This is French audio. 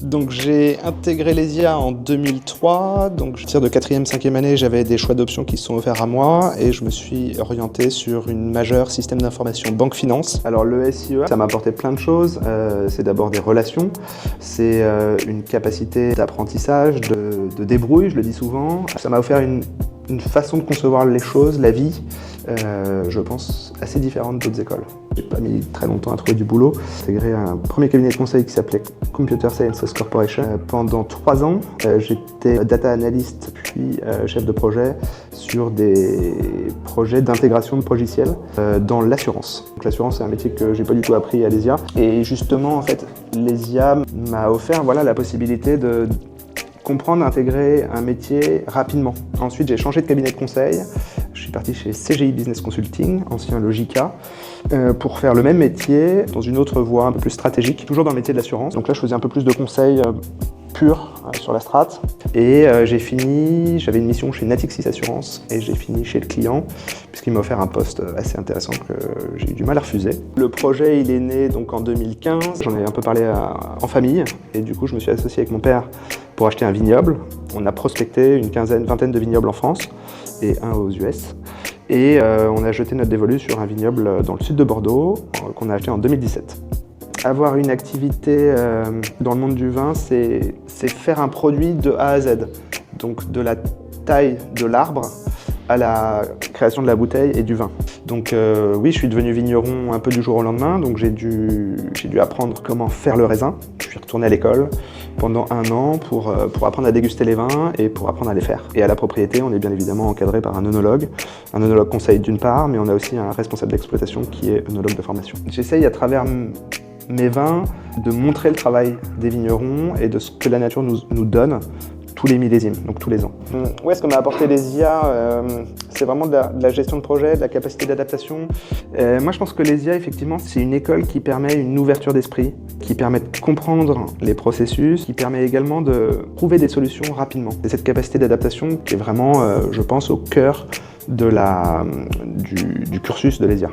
Donc j'ai intégré l'ESIA en 2003, donc je tire de 4e, 5e année, j'avais des choix d'options qui se sont offerts à moi et je me suis orienté sur une majeure système d'information banque-finance. Alors le SIE, ça m'a apporté plein de choses, c'est d'abord des relations, c'est une capacité d'apprentissage, de débrouille, je le dis souvent. Ça m'a offert une façon de concevoir les choses, la vie, je pense, assez différente d'autres écoles. J'ai pas mis très longtemps à trouver du boulot. J'ai intégré un premier cabinet de conseil qui s'appelait Computer Sciences Corporation. Pendant 3 ans, j'étais data analyst puis chef de projet sur des projets d'intégration de logiciels dans l'assurance. L'assurance, c'est un métier que j'ai pas du tout appris à l'ESIA. Et justement, en fait, l'ESIA m'a offert la possibilité de comprendre, intégrer un métier rapidement. Ensuite, j'ai changé de cabinet de conseil. Je suis parti chez CGI Business Consulting, ancien Logica, pour faire le même métier dans une autre voie un peu plus stratégique, toujours dans le métier de l'assurance. Donc là, je faisais un peu plus de conseils purs sur la strat. Et j'avais une mission chez Natixis Assurance et j'ai fini chez le client puisqu'il m'a offert un poste assez intéressant que j'ai eu du mal à refuser. Le projet, il est né donc en 2015. J'en ai un peu parlé en famille et du coup, je me suis associé avec mon père pour acheter un vignoble. On a prospecté une vingtaine de vignobles en France et un aux US. Et on a jeté notre dévolu sur un vignoble dans le sud de Bordeaux qu'on a acheté en 2017. Avoir une activité dans le monde du vin, c'est faire un produit de A à Z. Donc de la taille de l'arbre à la création de la bouteille et du vin. Donc oui, je suis devenu vigneron un peu du jour au lendemain, donc j'ai dû apprendre comment faire le raisin. Je suis retourné à l'école pendant 1 an pour apprendre à déguster les vins et pour apprendre à les faire. Et à la propriété, on est bien évidemment encadré par un œnologue. Un œnologue conseil d'une part, mais on a aussi un responsable d'exploitation qui est œnologue de formation. J'essaye à travers mes vins de montrer le travail des vignerons et de ce que la nature nous donne tous les millésimes, donc tous les ans. Ouais, ce que m'a apporté l'ESIA, c'est vraiment de la gestion de projet, de la capacité d'adaptation. Moi, je pense que l'ESIA, effectivement, c'est une école qui permet une ouverture d'esprit, qui permet de comprendre les processus, qui permet également de trouver des solutions rapidement. C'est cette capacité d'adaptation qui est vraiment, je pense, au cœur du cursus de l'ESIA.